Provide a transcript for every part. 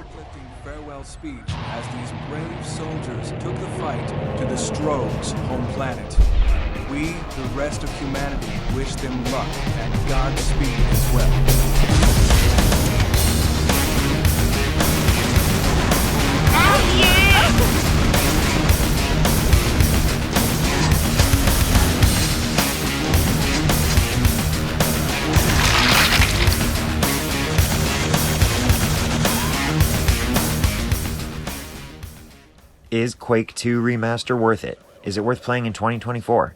heart-lifting farewell speech as these brave soldiers took the fight to the Strogs' home planet. We, the rest of humanity, wish them luck and Godspeed as well. Is Quake II Remaster worth it? Is it worth playing in 2024?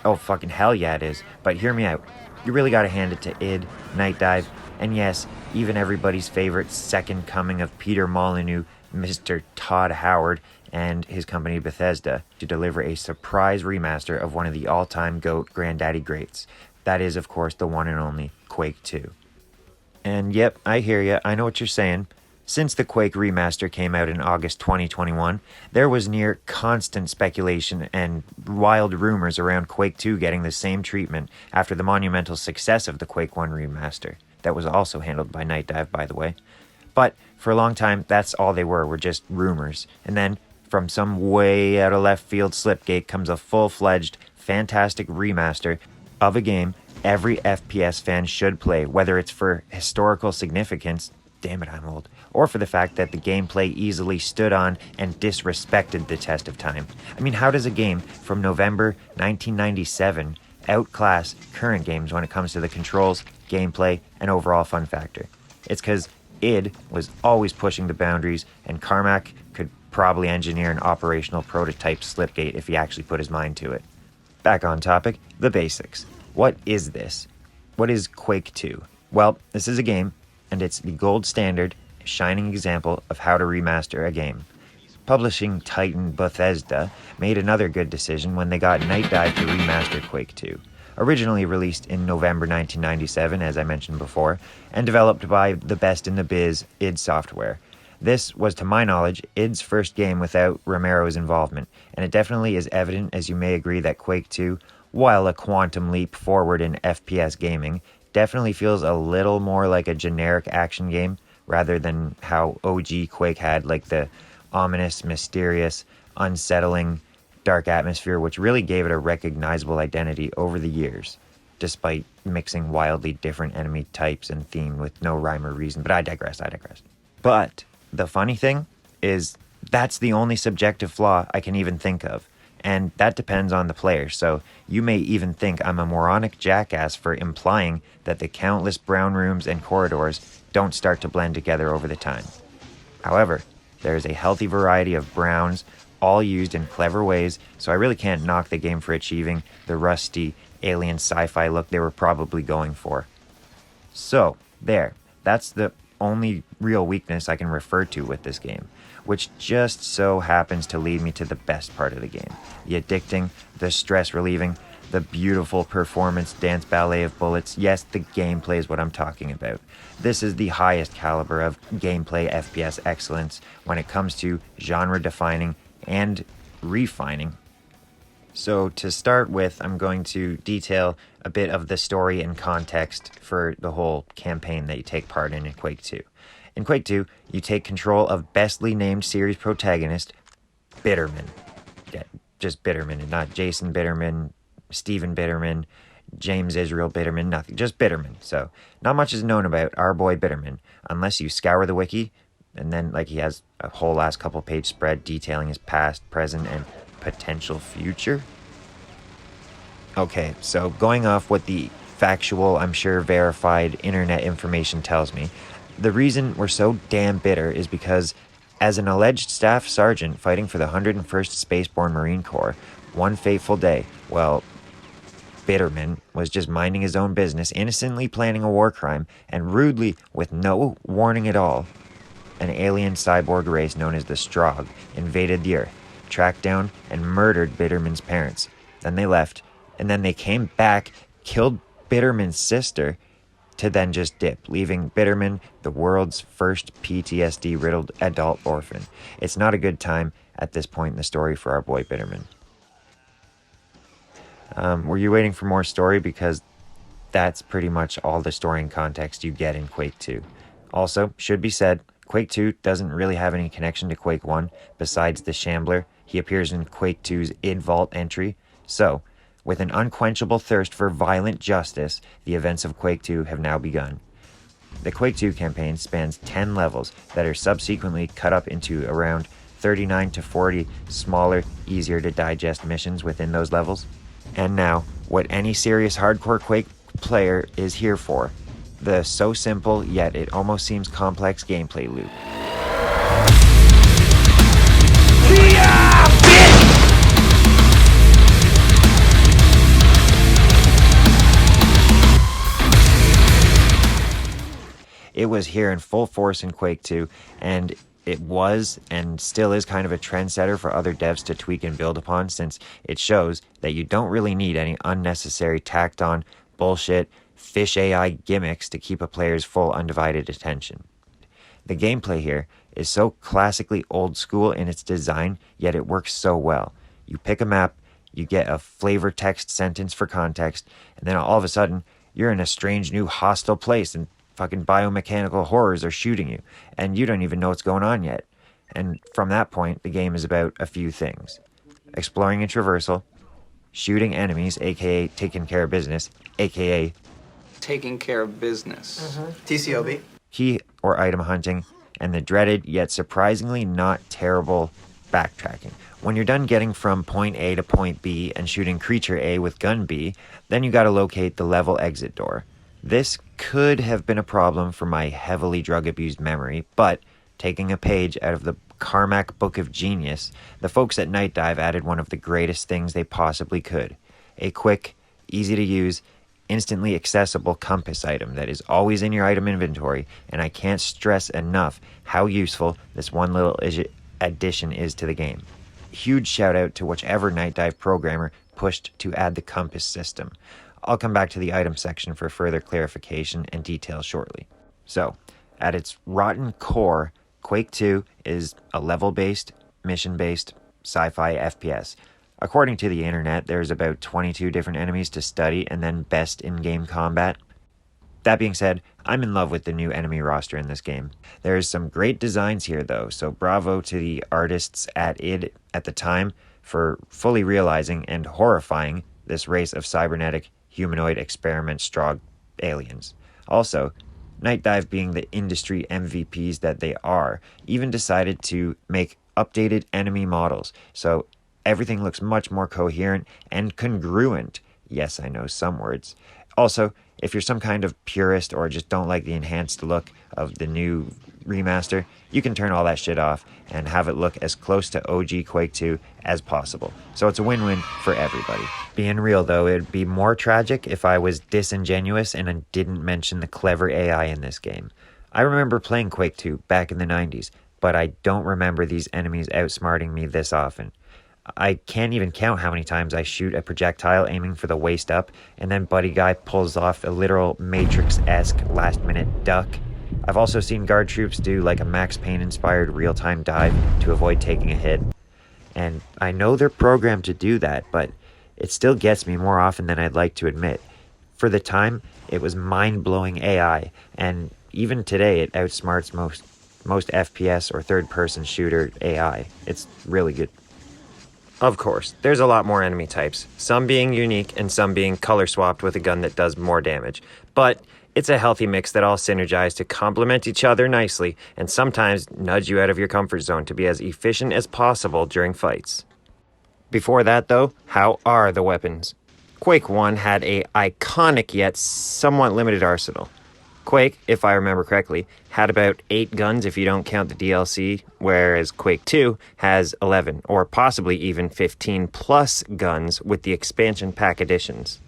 Oh, fucking hell yeah it is. But hear me out. You really gotta hand it to id, Nightdive, and yes, even everybody's favorite second coming of Peter Molyneux, Mr. Todd Howard, and his company Bethesda, to deliver a surprise remaster of one of the all-time GOAT granddaddy greats. That is, of course, the one and only Quake II. And yep, I hear ya, I know what you're saying. Since the Quake remaster came out in August 2021, there was near constant speculation and wild rumors around Quake 2 getting the same treatment after the monumental success of the Quake 1 remaster. That was also handled by Nightdive, by the way. But for a long time, that's all they were just rumors. And then, from some way out of left field slipgate comes a full-fledged, fantastic remaster of a game every FPS fan should play, whether it's for historical significance, damn it, I'm old, or for the fact that the gameplay easily stood on and disrespected the test of time. I mean, how does a game from November 1997 outclass current games when it comes to the controls, gameplay, and overall fun factor? It's because id was always pushing the boundaries, and Carmack could probably engineer an operational prototype slipgate if he actually put his mind to it. Back on topic, the basics. What is this? What is Quake 2? Well, this is a game, and it's the gold standard, shining example of how to remaster a game. Publishing titan Bethesda made another good decision when they got Nightdive to remaster Quake 2. Originally released in November 1997, as I mentioned before, and developed by the best in the biz, id Software. This was, to my knowledge, id's first game without Romero's involvement, and it definitely is evident as you may agree that Quake 2, while a quantum leap forward in FPS gaming, definitely feels a little more like a generic action game rather than how OG Quake had like the ominous, mysterious, unsettling, dark atmosphere which really gave it a recognizable identity over the years, despite mixing wildly different enemy types and theme with no rhyme or reason. But I digress. But the funny thing is that's the only subjective flaw I can even think of. And that depends on the player, so you may even think I'm a moronic jackass for implying that the countless brown rooms and corridors don't start to blend together over the time. However, there is a healthy variety of browns, all used in clever ways, so I really can't knock the game for achieving the rusty, alien sci-fi look they were probably going for. So, that's the only real weakness I can refer to with this game, which just so happens to lead me to the best part of the game. The addicting, the stress relieving, the beautiful performance dance ballet of bullets. Yes, the gameplay is what I'm talking about. This is the highest caliber of gameplay FPS excellence when it comes to genre defining and refining. So to start with, I'm going to detail a bit of the story and context for the whole campaign that you take part in Quake 2. In Quake 2, you take control of bestly named series protagonist, Bitterman. Yeah, just Bitterman, not Jason Bitterman, Steven Bitterman, James Israel Bitterman, nothing, just Bitterman. So, not much is known about our boy Bitterman, unless you scour the wiki, and then, he has a whole last couple page spread detailing his past, present, and potential future. Okay, so going off what the factual, I'm sure verified internet information tells me, the reason we're so damn bitter is because, as an alleged staff sergeant fighting for the 101st Spaceborne Marine Corps, one fateful day, Bitterman was just minding his own business, innocently planning a war crime, and rudely, with no warning at all, an alien cyborg race known as the Strog invaded the Earth, tracked down, and murdered Bitterman's parents. Then they left, and then they came back, killed Bitterman's sister, to then just dip, leaving Bitterman the world's first PTSD-riddled adult orphan. It's not a good time at this point in the story for our boy Bitterman. Were you waiting for more story? Because that's pretty much all the story and context you get in Quake 2. Also, should be said, Quake II doesn't really have any connection to Quake I, besides the Shambler. He appears in Quake II's id Vault entry. So, with an unquenchable thirst for violent justice, the events of Quake II have now begun. The Quake II campaign spans 10 levels that are subsequently cut up into around 39 to 40 smaller, easier to digest missions within those levels. And now, what any serious hardcore Quake player is here for, the so simple yet it almost seems complex gameplay loop. It was here in full force in Quake 2, and it was and still is kind of a trendsetter for other devs to tweak and build upon, since it shows that you don't really need any unnecessary tacked on bullshit fish AI gimmicks to keep a player's full undivided attention. The gameplay here is so classically old school in its design, yet it works so well. You pick a map, you get a flavor text sentence for context, and then all of a sudden, you're in a strange new hostile place and fucking biomechanical horrors are shooting you, and you don't even know what's going on yet. And from that point, the game is about a few things. Exploring and traversal, shooting enemies, aka taking care of business, aka taking care of business. TCOB. key or item hunting, and the dreaded yet surprisingly not terrible backtracking. When you're done getting from point A to point B and shooting creature A with gun B, then you gotta locate the level exit door. This could have been a problem for my heavily drug-abused memory, but taking a page out of the Carmack Book of Genius, the folks at Nightdive added one of the greatest things they possibly could. A quick, easy-to-use, instantly accessible compass item that is always in your item inventory, and I can't stress enough how useful this one little addition is to the game. Huge shout out to whichever Nightdive programmer pushed to add the compass system. I'll come back to the item section for further clarification and details shortly. So, at its rotten core, Quake 2 is a level-based, mission-based sci-fi FPS. According to the internet, there's about 22 different enemies to study and then best in-game combat. That being said, I'm in love with the new enemy roster in this game. There's some great designs here though, so bravo to the artists at id at the time for fully realizing and horrifying this race of cybernetic humanoid experiment strog aliens. Also, Nightdive, being the industry MVPs that they are, even decided to make updated enemy models, so everything looks much more coherent and congruent. Yes, I know some words. Also, if you're some kind of purist or just don't like the enhanced look of the new remaster, you can turn all that shit off and have it look as close to OG Quake 2 as possible. So it's a win-win for everybody. Being real though, it'd be more tragic if I was disingenuous and I didn't mention the clever AI in this game. I remember playing Quake 2 back in the 90s, but I don't remember these enemies outsmarting me this often. I can't even count how many times I shoot a projectile aiming for the waist up, and then Buddy Guy pulls off a literal Matrix-esque last-minute duck. I've also seen guard troops do like a Max Payne-inspired real-time dive to avoid taking a hit. And I know they're programmed to do that, but it still gets me more often than I'd like to admit. For the time, it was mind-blowing AI, and even today it outsmarts most FPS or third-person shooter AI. It's really good. Of course, there's a lot more enemy types, some being unique and some being color swapped with a gun that does more damage. But it's a healthy mix that all synergize to complement each other nicely and sometimes nudge you out of your comfort zone to be as efficient as possible during fights. Before that though, how are the weapons? Quake 1 had a iconic yet somewhat limited arsenal. Quake, if I remember correctly, had about 8 guns if you don't count the DLC, whereas Quake 2 has 11, or possibly even 15 plus guns with the expansion pack additions.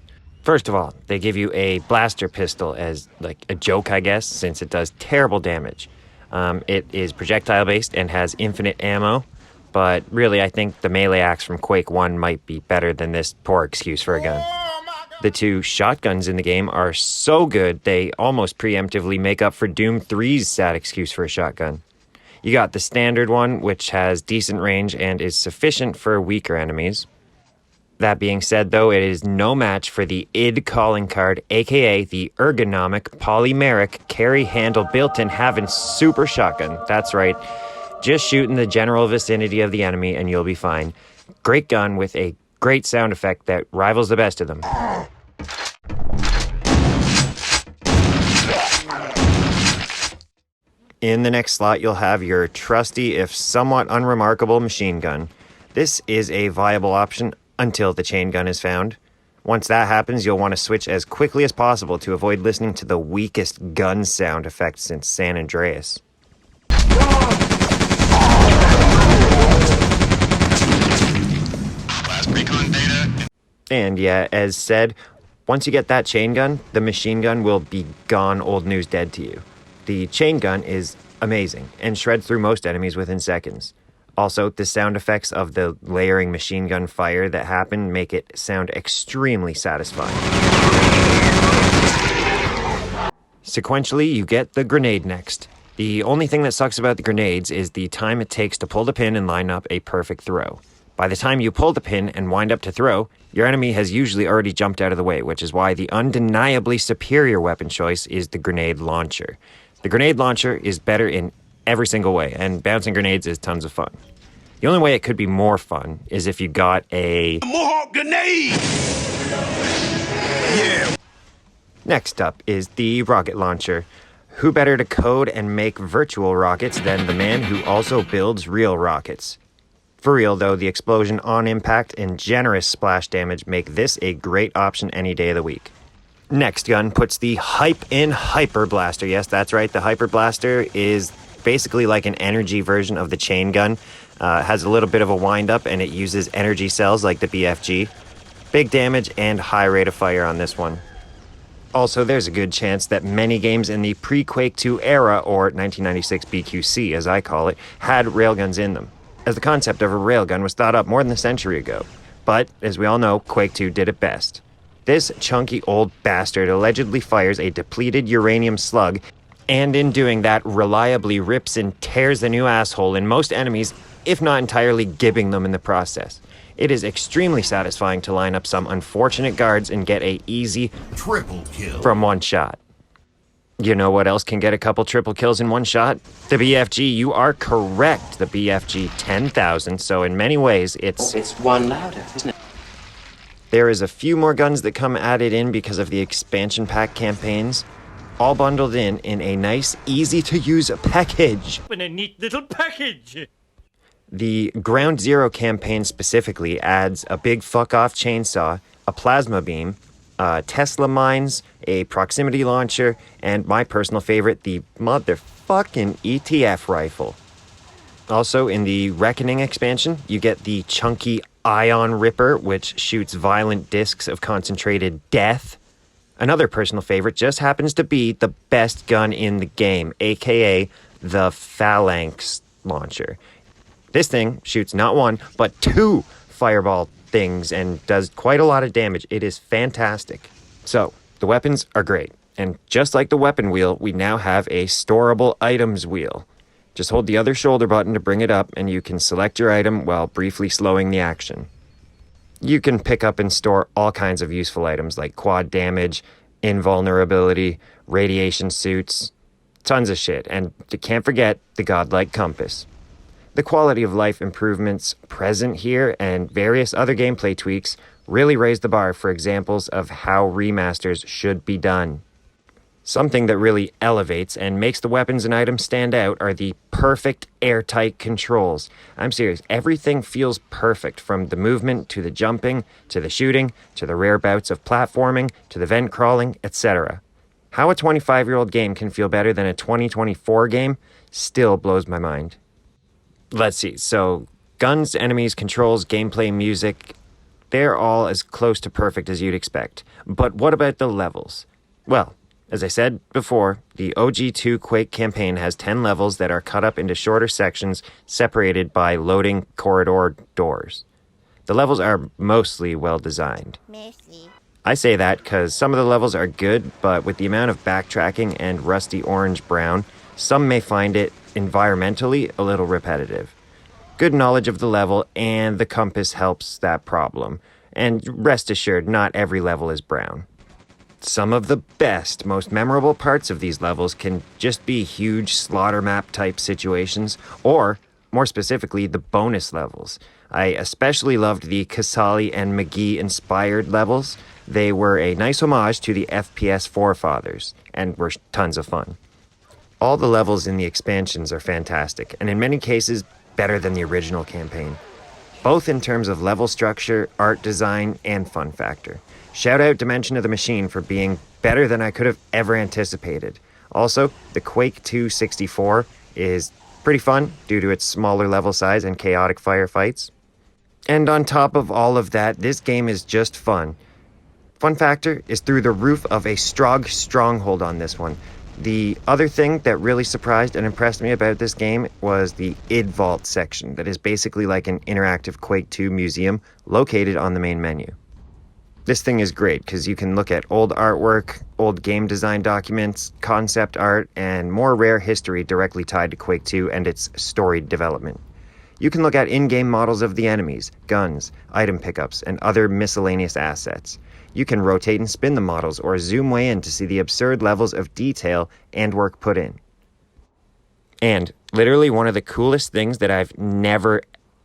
First of all, they give you a blaster pistol as like a joke, I guess, since it does terrible damage. It is projectile based and has infinite ammo, but really I think the melee axe from Quake 1 might be better than this poor excuse for a gun. The 2 shotguns in the game are so good, they almost preemptively make up for Doom 3's sad excuse for a shotgun. You got the standard one, which has decent range and is sufficient for weaker enemies. That being said, though, it is no match for the id calling card, aka the ergonomic polymeric carry handle built-in having super shotgun. That's right. Just shoot in the general vicinity of the enemy and you'll be fine. Great gun with a great sound effect that rivals the best of them. In the next slot, you'll have your trusty, if somewhat unremarkable, machine gun. This is a viable option until the chain gun is found. Once that happens, you'll want to switch as quickly as possible to avoid listening to the weakest gun sound effect since San Andreas. Last recon data. And yeah, as said, once you get that chain gun, the machine gun will be gone old news dead to you. The chain gun is amazing and shreds through most enemies within seconds. Also, the sound effects of the layering machine gun fire that happen make it sound extremely satisfying. Sequentially, you get the grenade next. The only thing that sucks about the grenades is the time it takes to pull the pin and line up a perfect throw. By the time you pull the pin and wind up to throw, your enemy has usually already jumped out of the way, which is why the undeniably superior weapon choice is the grenade launcher. The grenade launcher is better in every single way, and bouncing grenades is tons of fun. The only way it could be more fun is if you got a Mohawk grenade! Yeah! Next up is the rocket launcher. Who better to code and make virtual rockets than the man who also builds real rockets? For real though, the explosion on impact and generous splash damage make this a great option any day of the week. Next gun puts the hype in Hyper Blaster. Yes, that's right, the Hyper Blaster is basically like an energy version of the chain gun. Has a little bit of a wind up and it uses energy cells like the BFG. Big damage and high rate of fire on this one. Also, there's a good chance that many games in the pre-Quake II era, or 1996 BQC as I call it, had railguns in them, as the concept of a railgun was thought up more than a century ago. But, as we all know, Quake II did it best. This chunky old bastard allegedly fires a depleted uranium slug, and in doing that, reliably rips and tears the new asshole in most enemies, if not entirely gibbing them in the process. It is extremely satisfying to line up some unfortunate guards and get a easy Triple kill. from one shot. You know what else can get a couple triple kills in one shot? The BFG. You are correct. The BFG 10,000. So in many ways, It's one louder, isn't it? there is a few more guns that come added in because of the expansion pack campaigns, all bundled in a nice, easy-to-use package. In a neat little package. The Ground Zero campaign specifically adds a big fuck-off chainsaw, a plasma beam, Tesla mines, a proximity launcher, and my personal favorite, the motherfucking ETF rifle. Also, in the Reckoning expansion, you get the chunky Ion Ripper, which shoots violent discs of concentrated death. Another personal favorite just happens to be the best gun in the game, aka the Phalanx launcher. This thing shoots not one, but two fireball things and does quite a lot of damage. It is fantastic. So, the weapons are great. And just like the weapon wheel, we now have a storable items wheel. Just hold the other shoulder button to bring it up and you can select your item while briefly slowing the action. You can pick up and store all kinds of useful items like quad damage, invulnerability, radiation suits, tons of shit. And you can't forget the godlike compass. The quality of life improvements present here and various other gameplay tweaks really raise the bar for examples of how remasters should be done. Something that really elevates and makes the weapons and items stand out are the perfect airtight controls. I'm serious, everything feels perfect, from the movement to the jumping, to the shooting, to the rare bouts of platforming, to the vent crawling, etc. How a 25-year-old game can feel better than a 2024 game still blows my mind. Let's see, so guns, enemies, controls, gameplay, music, they're all as close to perfect as you'd expect. But what about the levels? Well, as I said before, the OG2 Quake campaign has 10 levels that are cut up into shorter sections separated by loading corridor doors. The levels are mostly well designed. I say that because some of the levels are good, but with the amount of backtracking and rusty orange-brown, some may find it environmentally a little repetitive. Good knowledge of the level and the compass helps that problem. And rest assured, not every level is brown. Some of the best, most memorable parts of these levels can just be huge slaughter map type situations, or, more specifically, the bonus levels. I especially loved the Casali and McGee inspired levels. They were a nice homage to the FPS forefathers, and were tons of fun. All the levels in the expansions are fantastic, and in many cases, better than the original campaign, both in terms of level structure, art design, and fun factor. Shout out Dimension of the Machine for being better than I could have ever anticipated. Also, the Quake II 64 is pretty fun due to its smaller level size and chaotic firefights. And on top of all of that, this game is just fun. Fun factor is through the roof of a Strog stronghold on this one. The other thing that really surprised and impressed me about this game was the id Vault section that is basically like an interactive Quake II museum located on the main menu. This thing is great because you can look at old artwork, old game design documents, concept art, and more rare history directly tied to Quake II and its storied development. You can look at in-game models of the enemies, guns, item pickups, and other miscellaneous assets. You can rotate and spin the models or zoom way in to see the absurd levels of detail and work put in. And literally one of the coolest things that I've never,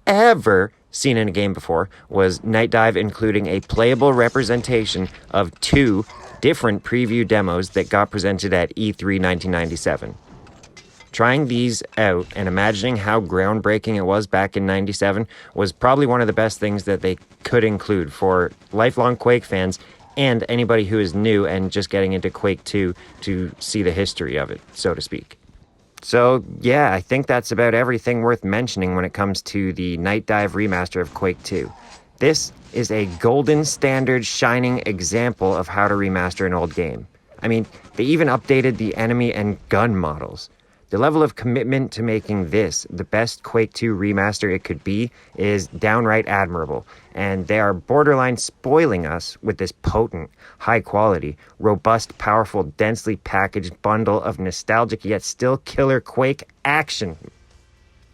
ever seen in a game before was Nightdive including a playable representation of 2 different preview demos that got presented at E3 1997. Trying these out and imagining how groundbreaking it was back in 97 was probably one of the best things that they could include for lifelong Quake fans and anybody who is new and just getting into Quake 2 to see the history of it, so to speak. So yeah, I think that's about everything worth mentioning when it comes to the Nightdive remaster of Quake 2. This is a golden standard shining example of how to remaster an old game. I mean, they even updated the enemy and gun models. The level of commitment to making this the best Quake 2 remaster it could be is downright admirable, and they are borderline spoiling us with this potent, high-quality, robust, powerful, densely packaged bundle of nostalgic yet still killer Quake action.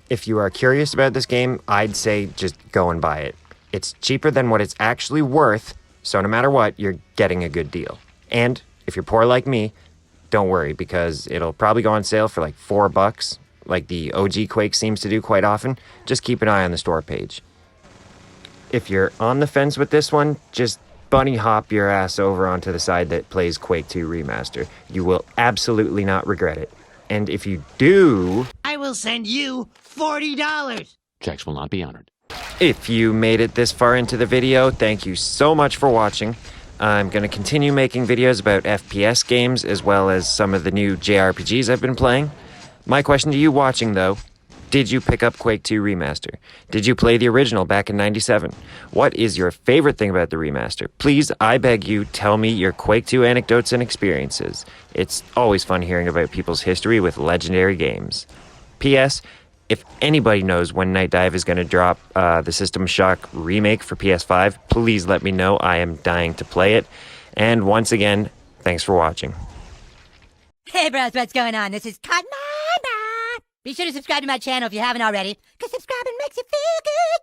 If you are curious about this game, I'd say just go and buy it. It's cheaper than what it's actually worth, so no matter what, you're getting a good deal. And if you're poor like me, don't worry, because it'll probably go on sale for like $4, like the OG Quake seems to do quite often. Just keep an eye on the store page. If you're on the fence with this one, just bunny hop your ass over onto the side that plays Quake 2 Remaster. You will absolutely not regret it. And if you do, I will send you $40. Checks will not be honored. if you made it this far into the video, thank you so much for watching. I'm going to continue making videos about FPS games as well as some of the new JRPGs I've been playing. My question to you watching, though, did you pick up Quake II Remaster? Did you play the original back in '97? What is your favorite thing about the remaster? Please, I beg you, tell me your Quake II anecdotes and experiences. It's always fun hearing about people's history with legendary games. P.S. If anybody knows when Nightdive is going to drop the System Shock remake for PS5, please let me know. I am dying to play it. And once again, thanks for watching. Hey bros, what's going on? This is Cotton. Be sure to subscribe to my channel if you haven't already, because subscribing makes you feel good.